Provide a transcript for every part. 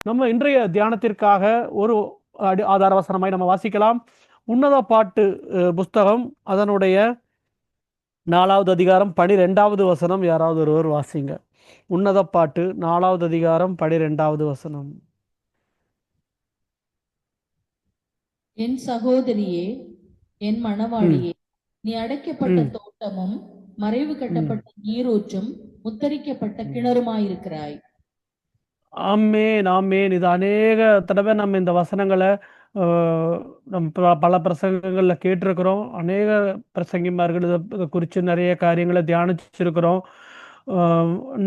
நம்ம இன்றைய தியானத்திற்காக ஒரு ஆதார வசனமாய் நம்ம வாசிக்கலாம். உன்னத பாட்டு புஸ்தகம் அதனுடைய 4வது அதிகாரம் 12வது வசனம். யாராவது ஒருவர் வாசிங்க. உன்னத பாட்டு 4வது அதிகாரம் 12வது வசனம். என் சகோதரியே, என் மணவாளியே, நீ அடைக்கப்பட்ட தோட்டமும் மறைவு கட்டப்பட்ட நீரூற்றும் முத்தரிக்கப்பட்ட கிணறுமாயிருக்கிறாய். ஆமேன், ஆமேன். இது அநேக தடவை நம்ம இந்த வசனங்களை நம்ம பல பிரசங்கங்களில் கேட்டிருக்கிறோம். அநேக பிரசங்கிமார்கள் இதை குறித்து நிறைய காரியங்களை தியானிச்சிருக்கிறோம்.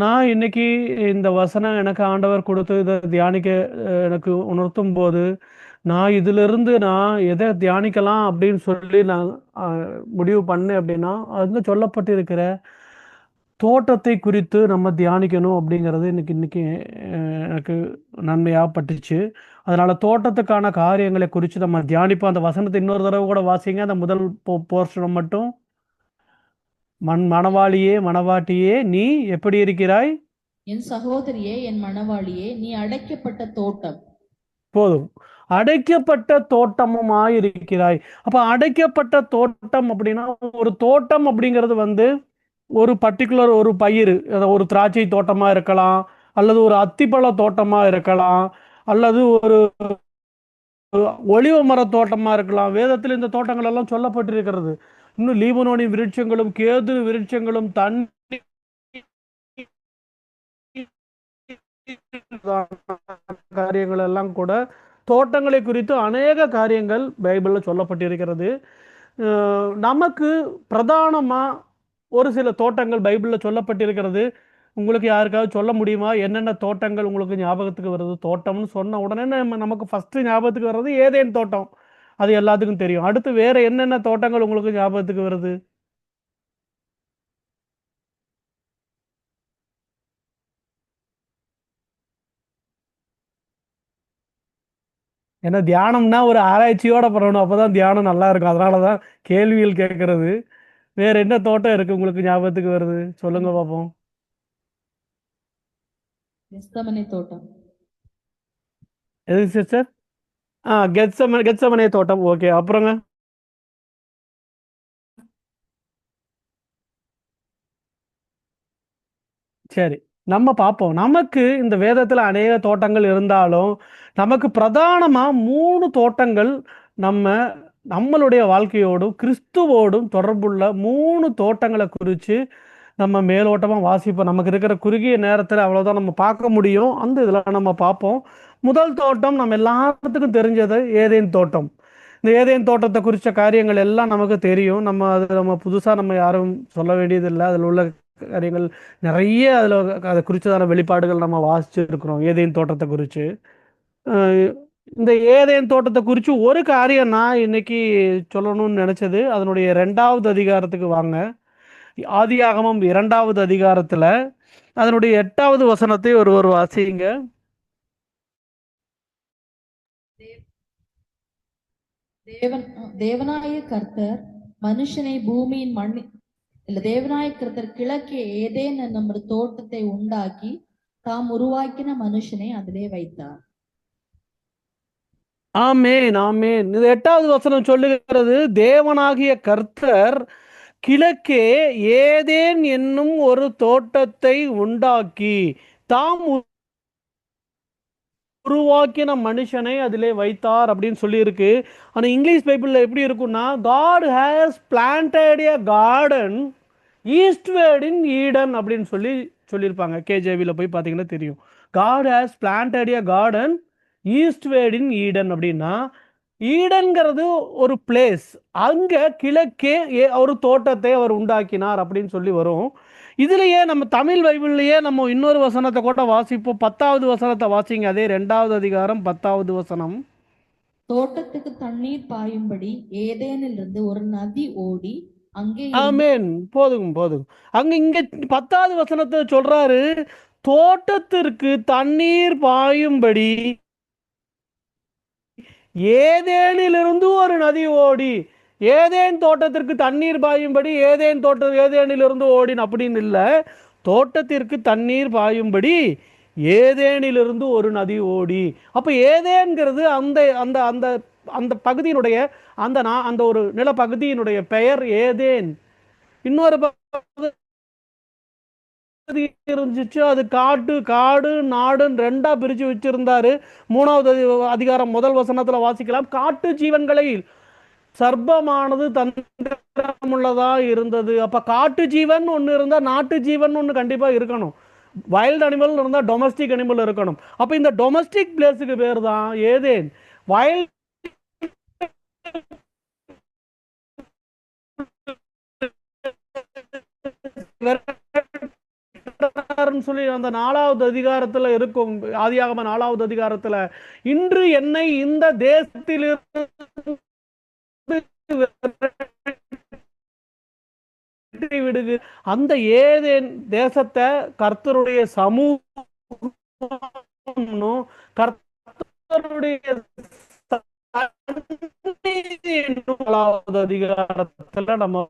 நான் இன்னைக்கு இந்த வசனம் எனக்கு ஆண்டவர் கொடுத்து இதை தியானிக்க எனக்கு உணர்த்தும் போது நான் இதிலிருந்து நான் எதை தியானிக்கலாம் அப்படின்னு சொல்லி நான் முடிவு பண்ணேன். அப்படின்னா அது சொல்லப்பட்டிருக்கிற தோட்டத்தை குறித்து நம்ம தியானிக்கணும் அப்படிங்கிறது இன்னைக்கு எனக்கு நன்மையாகப்பட்டுச்சு. அதனால் தோட்டத்துக்கான காரியங்களை குறித்து நம்ம தியானிப்போம். அந்த வசனத்தை இன்னொரு தடவை கூட வாசிங்க. அந்த முதல் போர்ஷனை மட்டும். மணவாளியே, மணவாட்டியே, நீ எப்படி இருக்கிறாய்? என் சகோதரியே, என் மணவாளியே, நீ அடைக்கப்பட்ட தோட்டம். போதும். அடைக்கப்பட்ட தோட்டமுமாயிருக்கிறாய். அப்ப அடைக்கப்பட்ட தோட்டம் அப்படின்னா, ஒரு தோட்டம் அப்படிங்கிறது ஒரு பர்டிகுலர் ஒரு பயிர், ஒரு திராட்சை தோட்டமா இருக்கலாம், அல்லது ஒரு அத்திப்பழ தோட்டமா இருக்கலாம், அல்லது ஒரு ஒலிவ மர தோட்டமா இருக்கலாம். வேதத்தில் இந்த தோட்டங்கள் எல்லாம் சொல்லப்பட்டிருக்கிறது. இன்னும் லீபனோனின் விருட்சங்களும் கேது விருட்சங்களும் தண்ணி காரியங்கள் எல்லாம் கூட தோட்டங்களை குறித்து அநேக காரியங்கள் பைபிளில் சொல்லப்பட்டிருக்கிறது. நமக்கு பிரதானமா ஒரு சில தோட்டங்கள் பைபிளில் சொல்லப்பட்டிருக்கிறது. உங்களுக்கு யாருக்காவது சொல்ல முடியுமா என்னென்ன தோட்டங்கள் உங்களுக்கு ஞாபகத்துக்கு வருது? தோட்டம்னு சொன்ன உடனே நமக்கு ஃபர்ஸ்ட் ஞாபகத்துக்கு வர்றது ஏதேன் தோட்டம். அது எல்லாத்துக்கும் தெரியும். அடுத்து வேற என்னென்ன தோட்டங்கள் உங்களுக்கு ஞாபகத்துக்கு வருது? ஏன்னா தியானம்னா ஒரு ஆராய்ச்சியோட பண்ணணும், அப்பதான் தியானம் நல்லா இருக்கும். அதனாலதான் கேள்விகள் கேட்கறது. வேற என்ன தோட்டம் இருக்கு உங்களுக்கு ஞாபகத்துக்கு வருது? சொல்லுங்க பாப்போம். கெத்செமனே தோட்டம். எது சிஸ்டர்? கெத்செமனே தோட்டம். ஓகே, அப்புறங்க? சரி, நம்ம பார்ப்போம். நமக்கு இந்த வேதத்தில் அநேக தோட்டங்கள் இருந்தாலும் நமக்கு பிரதானமா 3 தோட்டங்கள் நம்மளுடைய வாழ்க்கையோடும் கிறிஸ்துவோடும் தொடர்புள்ள 3 தோட்டங்களை குறித்து நம்ம மேலோட்டமாக வாசிப்போம். நமக்கு இருக்கிற குறுகிய நேரத்தில் அவ்வளோதான் நம்ம பார்க்க முடியும். அந்த இதில் நம்ம பார்ப்போம். முதல் தோட்டம் நம்ம எல்லாத்துக்கும் தெரிஞ்சது ஏதேன் தோட்டம். இந்த ஏதேன் தோட்டத்தை குறித்த காரியங்கள் எல்லாம் நமக்கு தெரியும். நம்ம புதுசாக நம்ம யாரும் சொல்ல வேண்டியதில்லை. அதில் உள்ள காரியங்கள் நிறைய அதை குறித்ததான வெளிப்பாடுகள் நம்ம வாசிச்சு இருக்கிறோம். ஏதேன் தோட்டத்தை குறித்து இந்த ஏதேன் தோட்டத்தை குறித்து ஒரு காரியம் நான் இன்னைக்கு சொல்லணும்னு நினைச்சது. அதனுடைய 2வது அதிகாரத்துக்கு வாங்க. ஆதியாகமம் 2வது அதிகாரத்துல அதனுடைய 8வது வசனத்தை ஒருவர் வாசிங்க. தேவனாய கர்த்தர் மனுஷனை பூமியின் மண் இல்ல தேவனாய கர்த்தர் கிழக்கே ஏதேன் என்னும் ஒரு தோட்டத்தை உண்டாக்கி தாம் உருவாக்கின மனுஷனை அதிலே வைத்தார். ஆமேன், ஆமேன். இது 8வது வசனம் சொல்லுகிறது, தேவனாகிய கர்த்தர் கிழக்கே ஏதேன் என்னும் ஒரு தோட்டத்தை உண்டாக்கி தாம் உருவாக்கின மனுஷனை அதிலே வைத்தார் அப்படின்னு சொல்லியிருக்கு. ஆனால் இங்கிலீஷ் பைபிளில் எப்படி இருக்குன்னா, God has planted a garden eastward in Eden அப்படின்னு சொல்லியிருப்பாங்க. கேஜேவியில் போய் பார்த்தீங்கன்னா தெரியும். God has planted a garden eastward in Eden அப்படின்னா, ஈடன்கிறது ஒரு பிளேஸ். அங்கே கிழக்கே ஒரு தோட்டத்தை அவர் உண்டாக்கினார் அப்படின்னு சொல்லி வரும். இதுலயே நம்ம தமிழ் பைபிள்லயே நம்ம இன்னொரு வசனத்தை கூட வாசிப்போம். 10வது வசனத்தை வாசிங்க. அதே 2வது அதிகாரம் 10வது வசனம். தோட்டத்துக்கு தண்ணீர் பாயும்படி ஏதேனில் இருந்து ஒரு நதி ஓடி அங்கே. ஆமேன். போதும். அங்க இங்க 10வது வசனத்தை சொல்றாரு, தோட்டத்திற்கு தண்ணீர் பாயும்படி ஏதேனிலிருந்து ஒரு நதி ஓடி. ஏதேன் தோட்டத்திற்கு தண்ணீர் பாயும்படி ஏதேனிலிருந்து ஓடின் அப்படின்னு இல்லை. தோட்டத்திற்கு தண்ணீர் பாயும்படி ஏதேனிலிருந்து ஒரு நதி ஓடி. அப்ப ஏதேன்கிறது அந்த அந்த அந்த அந்த பகுதியினுடைய அந்த ஒரு நிலப்பகுதியினுடைய பெயர் ஏதேன். இன்னொரு பகுதி இருந்துச்சு, அது காட்டு காடு நாடுன்னு ரெண்டா பிரிச்சு வச்சிருந்தாரு. 3வது அதிகாரம் முதல் வசனத்துல வாசிக்கலாம். காட்டு ஜீவன்களை சர்ப்பமானது தந்திரமுள்ளதா இருந்தது. அப்ப காட்டு ஜீவன் ஒன்று இருந்தா நாட்டு ஜீவன் ஒன்று கண்டிப்பா இருக்கணும். வைல்ட் அனிமல் இருந்தா டொமஸ்டிக் அனிமல் இருக்கணும். அப்ப இந்த டொமஸ்டிக் பிளேஸுக்கு பேர் தான் ஏதேன். வைல்ட் சொல்லி அந்த 4வது அதிகாரத்துல இருக்கும். ஆதியாகம 4வது அதிகாரத்துல, இன்று என்னை இந்த தேசத்திலிருந்து விடுகு. அந்த ஏதேன் தேசத்தை கர்த்தருடைய சமூகம், கர்த்தருடைய அதிகாரத்துல நம்ம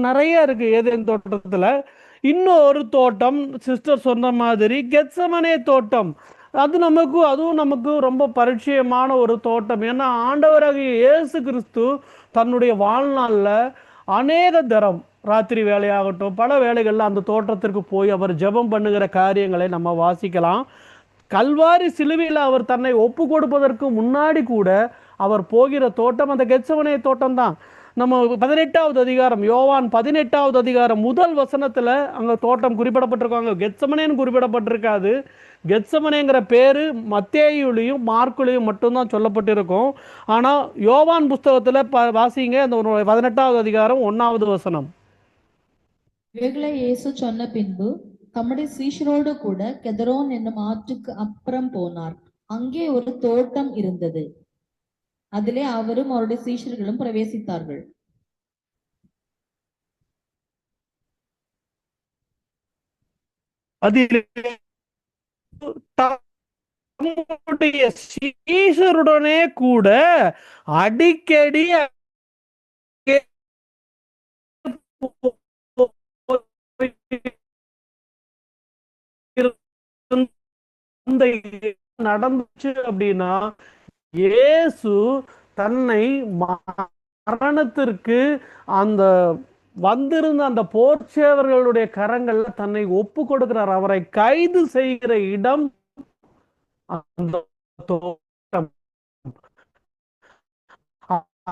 நிறைய இருக்கு ஏதேன் தோட்டத்துல. இன்னொரு தோட்டம் சிஸ்டர் சொன்ன மாதிரி கெத்சமனே தோட்டம். அதுவும் நமக்கு ரொம்ப பரிச்சயமான ஒரு தோட்டம். ஏன்னா ஆண்டவராகிய இயேசு கிறிஸ்து தன்னுடைய வாழ்நாளில் அநேக தரம் ராத்திரி வேலையாகட்டும் பல வேலைகளில் அந்த தோட்டத்திற்கு போய் அவர் ஜெபம் பண்ணுகிற காரியங்களை நம்ம வாசிக்கலாம். கல்வாரி சிலுவையில் அவர் தன்னை ஒப்பு கொடுப்பதற்கு முன்னாடி கூட அவர் போகிற தோட்டம் அந்த கெத்சமனே தோட்டம் தான். நம்ம 18வது அதிகாரம், யோவான் 18வது அதிகாரம் முதல் வசனத்துல அங்க தோட்டம் குறிப்பிடப்பட்டிருக்காங்க. கெத்சமனேன்னு குறிப்பிடப்பட்டிருக்காது. கெத்சமனேங்கிற பேரு மத்தேயுலையும் மார்க்குலையும் மட்டும்தான் சொல்லப்பட்டிருக்கும். ஆனா யோவான் புஸ்தகத்துல வாசிங்க அந்த 18வது அதிகாரம் 1வது வசனம். இவைகளை இயேசு சொன்ன பின்பு தம்முடைய சீஷரோடு கூட கெதரோன் என்னும் ஆற்றுக்கு அப்புறம் போனார். அங்கே ஒரு தோட்டம் இருந்தது. அதிலே அவரும் அவருடைய சீஷர்களும் பிரவேசித்தார்கள். அதில் தம்முடைய சீஷருடனே கூட அடிக்கடி நடந்துச்சு அப்படின்னா இயேசு தன்னை மரணத்திற்கு அந்த வந்திருந்த அந்த போர்ச்சேவர்களுடைய கரங்கள்ல தன்னை ஒப்பு கொடுக்கிறார். அவரை கைது செய்கிற இடம் அந்த தோட்டம்.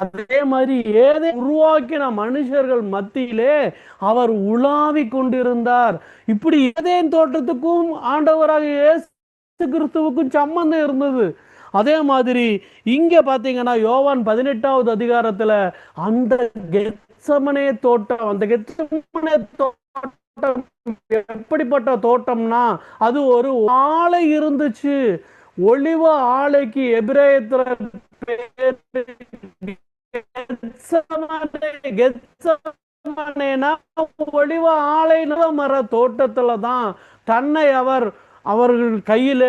அதே மாதிரி ஏதே உருவாக்கின மனுஷர்கள் மத்தியிலே அவர் உலாவி கொண்டிருந்தார். இப்படி ஏதேன் தோட்டத்துக்கும் ஆண்டவராக இயேசு கிறிஸ்துவுக்கும் சம்பந்தம் இருந்தது. அதே மாதிரி இங்க பாத்தீங்கன்னா யோவான் 18வது அதிகாரத்துல அந்த கெத்சமனே தோட்டம், அந்த கெத்சமனே தோட்டம் எப்படிப்பட்ட தோட்டம்னா அது ஒரு ஆலை இருந்துச்சு. ஒலிவ ஆலைக்கு எபிரேயத்துல ஒலிவ ஆலை மர தோட்டத்துல தான் தன்னை அவர்கள் கையில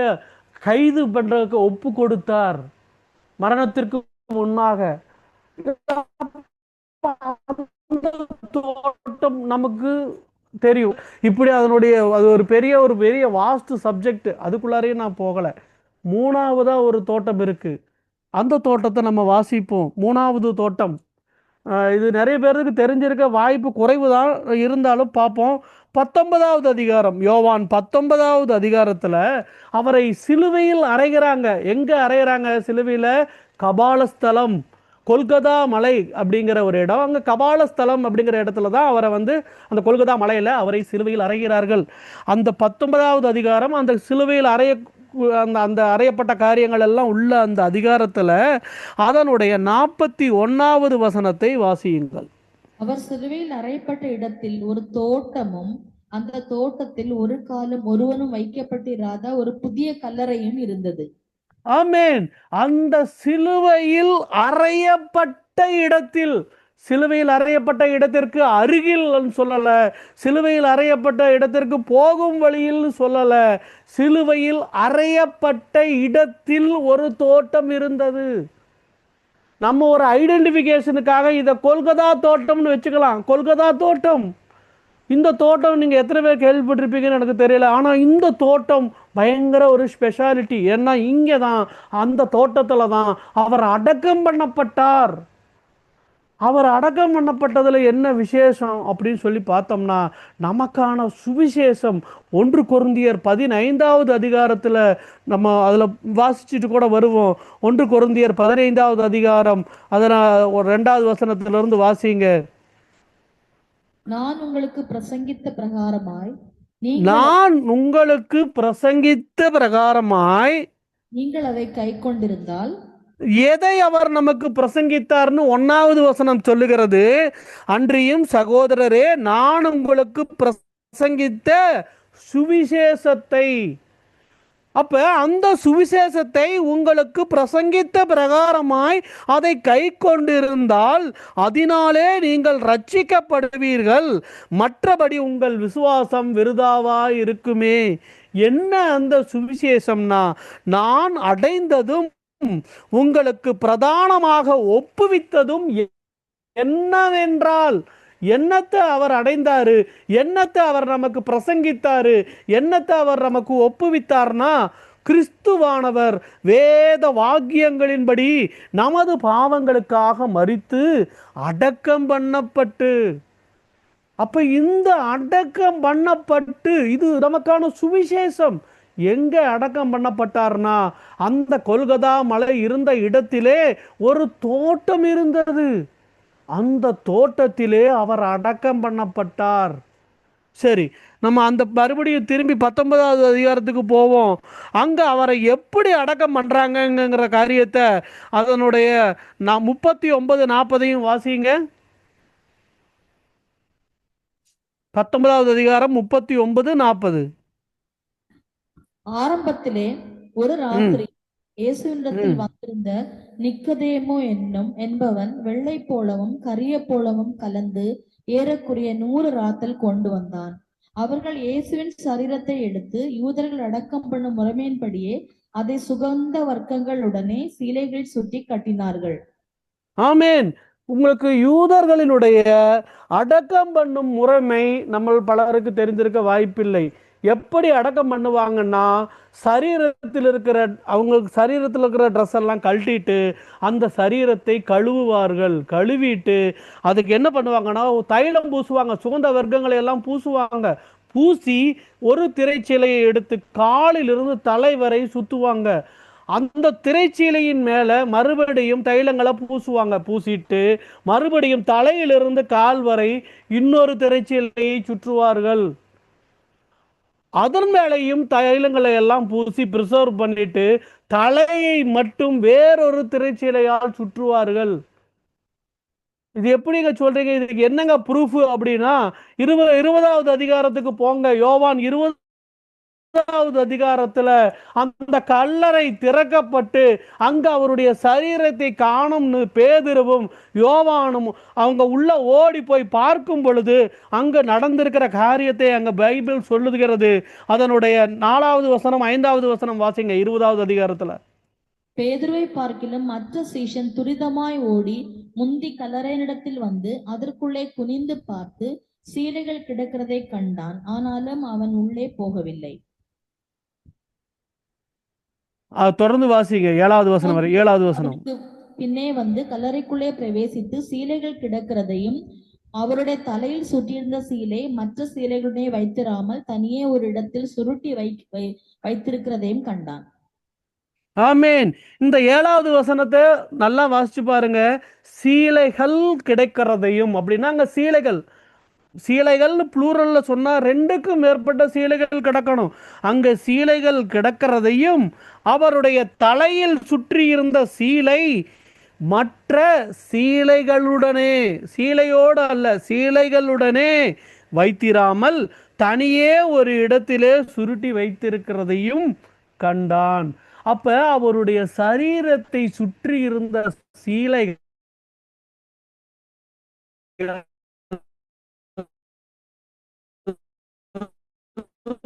கைது பண்றதுக்கு ஒப்பு கொடுத்தார் மரணத்திற்கு முன்னாக. தோட்டம் நமக்கு தெரியும். இப்படி அது ஒரு பெரிய வாஸ்து சப்ஜெக்ட். அதுக்குள்ளாரையும் நான் போகல. 3வதா ஒரு தோட்டம் இருக்கு. அந்த தோட்டத்தை நம்ம வாசிப்போம். 3வது தோட்டம் இது நிறைய பேருக்கு தெரிஞ்சிருக்க வாய்ப்பு குறைவு தான், இருந்தாலும் பார்ப்போம். 19வது அதிகாரம், யோவான் 19வது அதிகாரத்துல அவரை சிலுவையில் அறைகிறாங்க. எங்க அறைகிறாங்க? சிலுவையில கபாலஸ்தலம், கொல்கதா மலை அப்படிங்கிற ஒரு இடம். அங்க கபாலஸ்தலம் அப்படிங்கிற இடத்துல தான் அவரை அந்த கொல்கதா மலையில அவரை சிலுவையில் அறைகிறார்கள். அந்த 19வது அதிகாரம் அந்த சிலுவையில் அந்த அறையப்பட்ட காரியங்கள் எல்லாம் உள்ள அந்த அதிகாரத்துல அதனுடைய 41வது வசனத்தை வாசியுங்கள். அவர் சிலுவையில் அறையப்பட்ட இடத்தில் ஒரு தோட்டமும் அந்த தோட்டத்தில் ஒரு காலம் ஒருவனும் வைக்கப்பட்டிராத ஒரு புதிய கல்லறையும் இருந்தது. ஆமென். அந்த சிலுவையில் அறையப்பட்ட இடத்தில், சிலுவையில் அறையப்பட்ட இடத்திற்கு அருகில் சொல்லல, சிலுவையில் அறையப்பட்ட இடத்திற்கு போகும் வழியில் சொல்லல, சிலுவையில் அறையப்பட்ட இடத்தில் ஒரு தோட்டம் இருந்தது. நம்ம ஒரு ஐடென்டிபிகேஷனுக்காக இதை கொல்கத்தா தோட்டம்னு வச்சுக்கலாம். கொல்கத்தா தோட்டம் இந்த தோட்டம் நீங்கள் எத்தனை பேர் கேள்விப்பட்டிருப்பீங்கன்னு எனக்கு தெரியல. ஆனால் இந்த தோட்டம் பயங்கர ஒரு ஸ்பெஷாலிட்டி. ஏன்னா இங்கே தான், அந்த தோட்டத்தில் தான் அவர் அடக்கம் பண்ணப்பட்டார். அவர் அடக்கம் பண்ணப்பட்டதில் என்ன விசேஷம் அப்படின்னு சொல்லி பார்த்தோம்னா, நமக்கான சுவிசேஷம் 1 கொரிந்தியர் 15வது அதிகாரத்தில் நம்ம அதில் வாசிச்சுட்டு கூட வருவோம். 1 கொரிந்தியர் 15வது அதிகாரம் அதில் ஒரு 2வது வசனத்திலிருந்து வாசிங்க. நான் உங்களுக்கு பிரசங்கித்த பிரகாரமாய் நீங்கள் நான் உங்களுக்கு பிரசங்கித்த பிரகாரமாய் நீங்கள் அதை கை கொண்டிருந்தால் எதை அவர் நமக்கு பிரசங்கித்தார்னு 1வது வசனம் சொல்லுகிறது. அன்றியும் சகோதரரே, நான் உங்களுக்கு பிரசங்கித்த சுவிசேஷத்தை. அப்ப அந்த சுவிசேஷத்தை உங்களுக்கு பிரசங்கித்த பிரகாரமாய் அதை கை கொண்டிருந்தால் அதனாலே நீங்கள் ரட்சிக்கப்படுவீர்கள். மற்றபடி உங்கள் விசுவாசம் விருதாவாய் இருக்குமே. என்ன அந்த சுவிசேஷம்னா, நான் அடைந்ததும் உங்களுக்கு பிரதானமாக ஒப்புவித்ததும் என்னவென்றால், என்னத்தை அவர் அடைந்தாரு, என்னத்தை அவர் நமக்கு பிரசங்கித்தாரு, என்னத்தை அவர் நமக்கு ஒப்புவித்தார்னா, கிறிஸ்துவானவர் வேத வாக்கியங்களின்படி நமது பாவங்களுக்காக மரித்து அடக்கம் பண்ணப்பட்டு. அப்ப இந்த அடக்கம் பண்ணப்பட்டு இது நமக்கான சுவிசேஷம். எங்க அடக்கம் பண்ணப்பட்டார்னா, அந்த கொல்கதா மலை இருந்த இடத்திலே ஒரு தோட்டம் இருந்தது. அந்த தோட்டத்திலே அவர் அடக்கம் பண்ணப்பட்டார். சரி, நம்ம அந்த மறுபடியும் திரும்பி 19வது அதிகாரத்துக்கு போவோம். அங்க அவரை எப்படி அடக்கம் பண்றாங்கங்கிற காரியத்தை அதனுடைய 39-40 வாசிங்க. 19வது அதிகாரம் 39-40. ஆரம்பத்திலே ஒரு ராத்திரி இயேசுவினிடத்தில் வந்திருந்த நிக்கதேமு என்பவன் வெள்ளை போலவும் கரிய போலவும் கலந்து ஏறக்குறைய 100 ராத்தல் கொண்டு வந்தான். அவர்கள் இயேசுவின் சரீரத்தை எடுத்து யூதர்கள் அடக்கம் பண்ணும் முறைமையின்படியே அதை சுகந்த வர்க்கங்களுடனே சீலைகள் சுற்றி கட்டினார்கள். ஆமேன். உங்களுக்கு யூதர்களினுடைய அடக்கம் பண்ணும் முறைமை நம்ம பலருக்கு தெரிந்திருக்க வாய்ப்பில்லை. எப்படி அடக்கம் பண்ணுவாங்கன்னா, சரீரத்தில் இருக்கிற அவங்களுக்கு சரீரத்தில் இருக்கிற ட்ரெஸ் எல்லாம் கழட்டிட்டு அந்த சரீரத்தை கழுவுவார்கள். கழுவிட்டு அதுக்கு என்ன பண்ணுவாங்கன்னா, தைலம் பூசுவாங்க. சுகந்த வர்க்கங்களை எல்லாம் பூசுவாங்க. பூசி ஒரு திரைச்சீலையை எடுத்து காலிலிருந்து தலை வரை சுத்துவாங்க. அந்த திரைச்சீலையின் மேல மறுபடியும் தைலங்களை பூசுவாங்க. பூசிட்டு மறுபடியும் தலையிலிருந்து கால் வரை இன்னொரு திரைச்சீலையை சுற்றுவார்கள். அதன் மேலையும் தைலங்களை எல்லாம் பூசி பிரிசர்வ் பண்ணிட்டு தலையை மட்டும் வேறொரு திரைச்சீலையால் சுற்றுவார்கள். இது எப்படிங்க சொல்றீங்க? இதுக்கு என்னங்க ப்ரூஃப் அப்படின்னா, 20வது அதிகாரத்துக்கு போங்க. யோவான் 20வது அதிகாரத்துல அந்த கல்லறை திறக்கப்பட்டு அங்க அவருடைய சரீரத்தை காணும்னு பேதுருவும் யோவானும் அவங்க உள்ள ஓடி போய் பார்க்கும் பொழுது அங்க நடந்திருக்கிற காரியத்தை அங்க பைபிள் சொல்லுகிறது. அதனுடைய 4வது வசனம் 5வது வசனம் வாசிங்க. 20வது அதிகாரத்துல. பேதுருவை பார்க்கிலும் மற்ற சீஷன் துரிதமாய் ஓடி முந்தி கல்லறையினிடத்தில் வந்து அதற்குள்ளே குனிந்து பார்த்து சீலைகள் கிடக்கிறதை கண்டான். ஆனாலும் அவன் உள்ளே போகவில்லை. தொடர்ந்து வாசிங்க. 7வது வசனம் வரை. 7வது வசனம். பின்னே வந்து கல்லறைக்குள்ளே பிரவேசித்து சீலைகள் கிடக்கிறதையும் அவருடைய தலையில் சுற்றியிருந்த சீலை மற்ற சீலைகளுடனே வைத்திராமல் தனியே ஒரு இடத்தில் சுருட்டி வைத்திருக்கிறதையும் கண்டான். ஆமேன். இந்த 7வது வசனத்தை நல்லா வாசிச்சு பாருங்க. சீலைகள் கிடைக்கிறதையும் அப்படின்னா, அங்க சீலைகள் சீலைகள் ப்ளூரல்ல சொன்னா 2க்கும் மேற்பட்ட சீலைகள் கிடக்கணும். அங்க சீலைகள் கிடக்கிறதையும் அவருடைய தலையில் சுற்றி இருந்த சீலை மற்ற சீலைகளுடனே, சீலையோடு அல்ல, சீலைகளுடனே வைத்திராமல் தனியே ஒரு இடத்திலே சுருட்டி வைத்திருக்கிறதையும் கண்டான். அப்ப அவருடைய சரீரத்தை சுற்றி இருந்த சீலை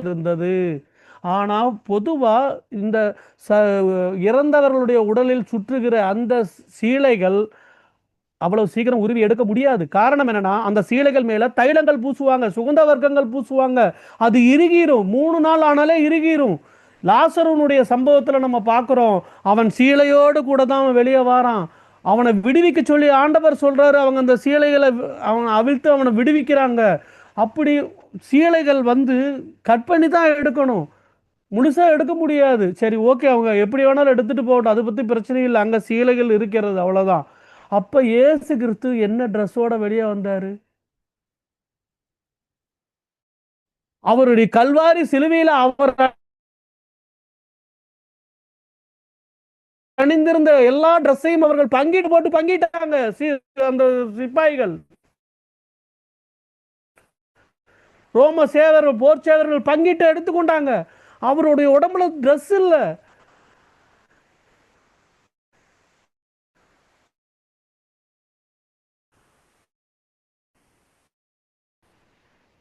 இருந்தது. ஆனா பொதுவா இந்த இறந்தவர்களுடைய உடலில் சுற்றுகிற அந்த சீலைகள் அவ்வளவு சீக்கிரம் உருவி எடுக்க முடியாது. காரணம் என்னன்னா, அந்த சீலைகள் மேல தைலங்கள் பூசுவாங்க, சுகந்த வர்க்கங்கள் பூசுவாங்க. அது இறுகிரும். 3 நாள் ஆனாலே இறுகிரும். லாசருனுடைய சம்பவத்துல நம்ம பார்க்கிறோம். அவன் சீலையோடு கூட தான் அவன் வெளியே வாரான். அவனை விடுவிக்க சொல்லி ஆண்டவர் சொல்றாரு. அவங்க அந்த சீலைகளை அவன் அவிழ்த்து அவனை விடுவிக்கிறாங்க. அப்படி சீலைகள் வந்து கட் பண்ணி தான் எடுக்கணும், முழுசா எடுக்க முடியாது. சரி, ஓகே, அவங்க எப்படி வேணாலும் எடுத்துட்டு போகட்டும், அதை பத்தி பிரச்சனை இல்லை. அங்க சீலைகள் இருக்கிறது, அவ்வளவுதான். அப்ப இயேசு கிறிஸ்து என்ன ட்ரெஸ்ஸோட வெளியே வந்தாரு? அவருடைய கல்வாரி சிலுவையில அவர் அணிந்திருந்த எல்லா ட்ரெஸ்ஸையும் அவர்கள் பங்கிட்டு போட்டு பங்கிட்டாங்க. அந்த சிப்பாய்கள், ரோம சேவர்கள், போர் சேவர்கள் பங்கிட்டு எடுத்துக்கொண்டாங்க. அவருடைய உடம்புல ட்ரெஸ் இல்ல.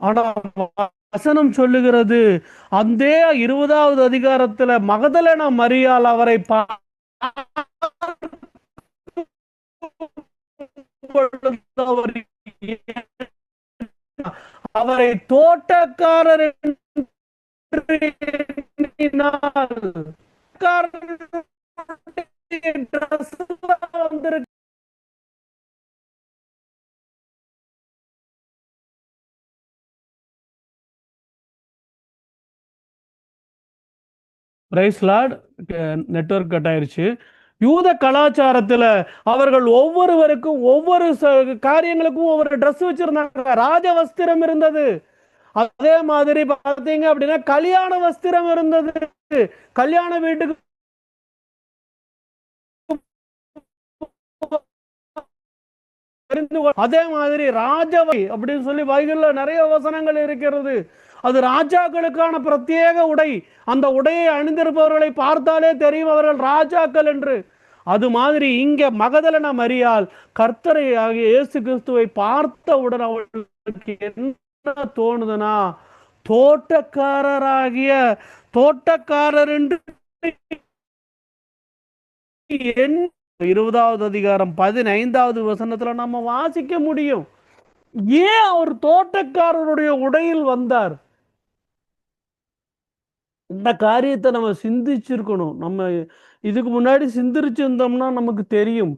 ஆனா வசனம் சொல்லுகிறது, அந்த 20வது அதிகாரத்துல மகதலேனா மரியாள் அவரை அவரை தோட்டக்காரர் வந்திருக்கு. Price Lord. நெட்வொர்க் கட் ஆயிருச்சு. யூத கலாச்சாரத்துல அவர்கள் ஒவ்வொருவருக்கும் ஒவ்வொரு காரியங்களுக்கும் ஒவ்வொரு ட்ரெஸ் வச்சிருந்தாங்க. ராஜ வஸ்திரம் இருந்தது. அதே மாதிரி பாத்தீங்க அப்படின்னா கல்யாண வஸ்திரம் இருந்தது. கல்யாண வீட்டுக்கு அதே மாதிரி ராஜவை அப்படின்னு சொல்லி பைபிள்ல நிறைய வசனங்கள் இருக்கிறது. அது ராஜாக்களுக்கான பிரத்யேக உடை. அந்த உடையை அணிந்திருப்பவர்களை பார்த்தாலே தெரியும் அவர்கள் ராஜாக்கள் என்று. அது மாதிரி இங்க மகதலேனா மரியாள் கர்த்தரை ஆகிய இயேசு கிறிஸ்துவை பார்த்தவுடன் அவளுக்கு என்ன தோணுதுன்னா, தோட்டக்காரர் என்று 20வது அதிகாரம் 15வது வசனத்துல நம்ம வாசிக்க முடியும். ஏன் அவர் தோட்டக்காரருடைய உடையில் வந்தார்? இந்த காரியத்தை நம்ம சிந்திச்சிருக்கணும். நம்ம இதுக்கு முன்னாடி சிந்திச்சிருந்தோம்னா நமக்கு தெரியும்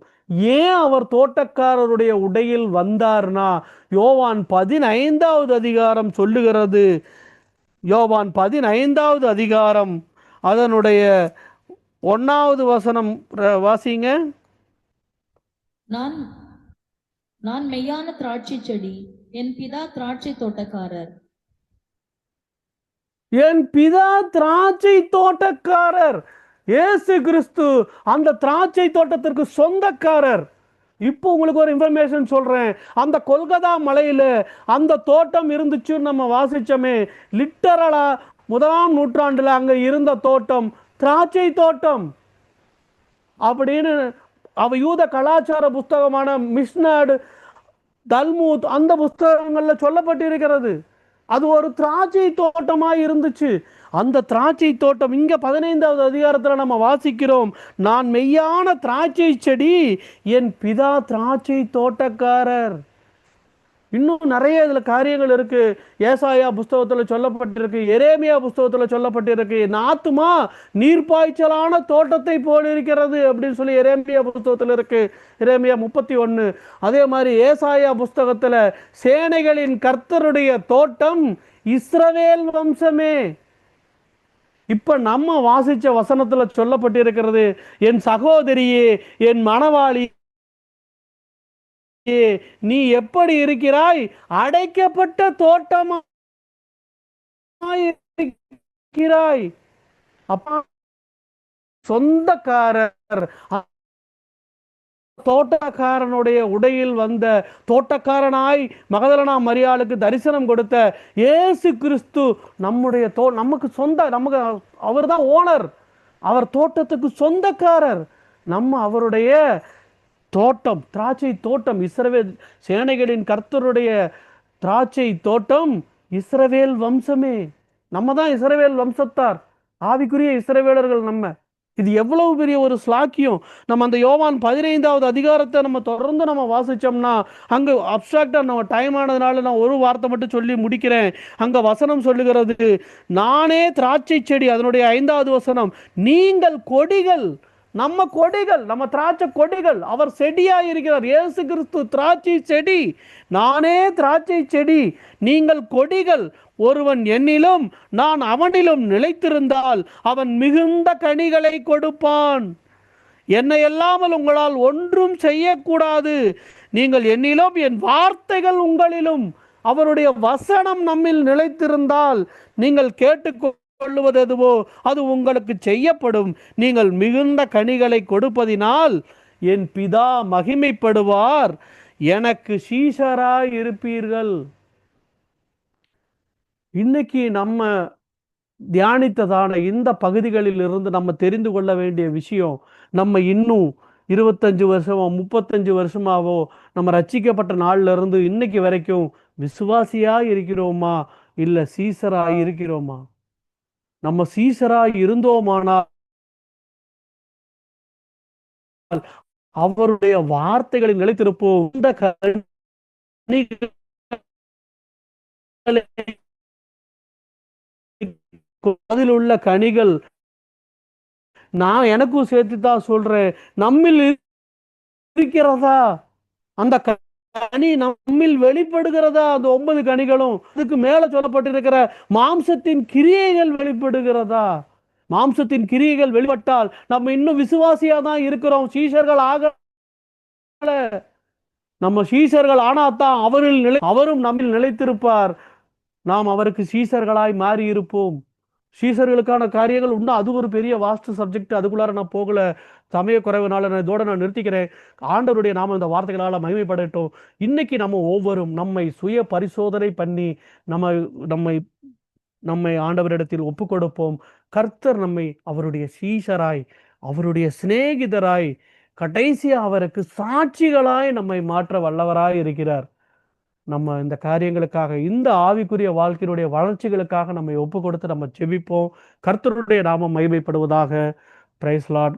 ஏன் அவர் தோட்டக்காரருடைய உடையில் வந்தார்னா. யோவான் 15வது அதிகாரம் சொல்லுகிறது. யோவான் 15வது அதிகாரம் அதனுடைய 1வது வசனம் வாசிங்க. நான் நான் மெய்யான திராட்சை செடி, என் பிதா திராட்சை தோட்டக்காரர். என் பிதா திராட்சை தோட்டக்காரர். இயேசு கிறிஸ்து அந்த திராட்சை தோட்டத்திற்கு சொந்தக்காரர். இப்போ உங்களுக்கு ஒரு இன்ஃபர்மேஷன் சொல்றேன். அந்த கொல்கத்தா மலையில அந்த தோட்டம் இருந்துச்சுன்னு நம்ம வாசிச்சோமே, லிட்டரலா 1ஆம் நூற்றாண்டுல அங்க இருந்த தோட்டம் திராட்சை தோட்டம் அப்படின்னு யூத கலாச்சார புஸ்தகமான மிஷ்னாட், தல்மூத் அந்த புஸ்தகங்கள்ல சொல்லப்பட்டிருக்கிறது. அது ஒரு திராட்சை தோட்டமாய் இருந்துச்சு. அந்த திராட்சை தோட்டம் இங்க 15வது அதிகாரத்துல நம்ம வாசிக்கிறோம். நான் மெய்யான திராட்சை செடி, என் பிதா திராட்சை தோட்டக்காரர். இன்னும் நிறைய இதுல காரியங்கள் இருக்கு. ஏசாயா புஸ்தகத்துல சொல்லப்பட்டிருக்கு, எரேமியா புஸ்தகத்துல சொல்லப்பட்டிருக்கு. என் ஆத்துமா நீர்ப்பாய்ச்சலான தோட்டத்தை போல் இருக்கிறது அப்படின்னு சொல்லி எரேமியா புஸ்தகத்துல இருக்கு, எரேமியா 31. அதே மாதிரி ஏசாயா புஸ்தகத்துல சேனைகளின் கர்த்தருடைய தோட்டம் இஸ்ரவேல் வம்சமே. இப்ப நம்ம வாசிச்ச வசனத்துல சொல்லப்பட்டிருக்கிறது, என் சகோதரியே, என் மணவாளி, நீ எப்படி இருக்கிறாய்? அடைக்கப்பட்ட தோட்டமாய். அப்பா சொந்தக்காரர் தோட்டக்காரனுடைய உடையில் வந்த தோட்டக்காரனாய் மகதலேனா மரியாளுக்கு தரிசனம் கொடுத்த இயேசு கிறிஸ்து நம்முடைய நமக்கு சொந்த, நமக்கு அவர் தான் ஓனர். அவர் தோட்டத்துக்கு சொந்தக்காரர். நம்ம அவருடைய தோட்டம், திராட்சை தோட்டம். இஸ்ரவேல் சேனைகளின் கர்த்தருடைய திராட்சை தோட்டம் இஸ்ரவேல் வம்சமே. நம்ம தான் இஸ்ரவேல் வம்சத்தார், ஆவிக்குரிய இஸ்ரவேலர்கள் நம்ம. இது எவ்வளவு பெரிய ஒரு ஸ்லாக்கியம். நம்ம அந்த யோவான் 15வது அதிகாரத்தை நம்ம தொடர்ந்து நம்ம வாசிச்சோம்னா, அங்க அப்ட்ராக்டா நம்ம டைம் ஆனதுனால நான் ஒரு வார்த்தை மட்டும் சொல்லி முடிக்கிறேன். அங்க வசனம் சொல்லுகிறது, நானே திராட்சை செடி, அதனுடைய 5வது வசனம், நீங்கள் கொடிகள். நம்ம கொடிகள், நம்ம திராட்சை கொடிகள், அவர் செடியா இருக்கிறார். இயேசு கிறிஸ்து திராட்சை செடி, நானே திராட்சை செடி, நீங்கள் கொடிகள். ஒருவன் என்னிலும் நான் அவனிலும் நிலைத்திருந்தால் அவன் மிகுந்த கனிகளை கொடுப்பான். என்னை அல்லாமல் உங்களால் ஒன்றும் செய்யக்கூடாது. நீங்கள் என்னிலும் என் வார்த்தைகள் உங்களிலும், அவருடைய வசனம் நம்மில் நிலைத்திருந்தால் நீங்கள் கேட்டுக்கொள்வது எதுவோ அது உங்களுக்கு செய்யப்படும். நீங்கள் மிகுந்த கனிகளை கொடுப்பதினால் என் பிதா மகிமைப்படுவார். எனக்கு சீஷராய் இருப்பீர்கள். இன்னைக்கு நம்ம தியானித்ததான இந்த பகுதிகளில் இருந்து நம்ம தெரிந்து கொள்ள வேண்டிய விஷயம், நம்ம இன்னும் 25 வருஷமோ 35 வருஷமாவோ நம்ம ரட்சிக்கப்பட்ட நாள்ல இருந்து இன்னைக்கு வரைக்கும் விசுவாசியா இருக்கிறோமா, இல்ல சீசரா இருக்கிறோமா? நம்ம சீசரா இருந்தோமானால் அவருடைய வார்த்தைகளில் நிலைத்திருப்போம். இந்த கனிகளை அதில் உள்ள கனிகள், நான் எனக்கும் சேர்த்து தான் சொல்றேன், நம்மில் இருக்கிறதா? அந்த கனி நம்மில் வெளிப்படுகிறதா? அந்த 9 கனிகளும், அதுக்கு மேல சொல்லப்பட்டிருக்கிற மாம்சத்தின் கிரியைகள் வெளிப்படுகிறதா? மாம்சத்தின் கிரியைகள் வெளிப்பட்டால் நம்ம இன்னும் விசுவாசியா தான் இருக்கிறோம், சீஷர்கள் ஆகல. நம்ம சீஷர்கள் ஆனாதான் அவரும் நம்மில் நிலைத்திருப்பார். நாம் அவருக்கு சீஷர்களாய் மாறி இருப்போம். சீஷர்களுக்கான காரியங்கள் உண்டு. அது ஒரு பெரிய வாஸ்து சப்ஜெக்ட். அதுக்குள்ளார நான் போகல, சமய குறைவுனால நான் இதோட நான் நிறுத்திக்கிறேன். ஆண்டவருடைய நாம இந்த வார்த்தைகளால் மகிமைப்படட்டும். இன்னைக்கு நம்ம ஒவ்வொரும் நம்மை சுய பரிசோதனை பண்ணி நம்ம நம்மை நம்மை ஆண்டவரிடத்தில் ஒப்பு கொடுப்போம். கர்த்தர் நம்மை அவருடைய சீஷராய், அவருடைய சிநேகிதராய், கடைசியா அவருக்கு சாட்சிகளாய் நம்மை மாற்ற வல்லவராய் இருக்கிறார். நம்ம இந்த காரியங்களுக்காக, இந்த ஆவிக்குரிய வாழ்க்கையினுடைய வளர்ச்சிகளுக்காக நம்மை ஒப்பு கொடுத்து நம்ம ஜெபிப்போம். கர்த்தருடைய நாமம் மகிமைப்படுவதாக. Praise Lord.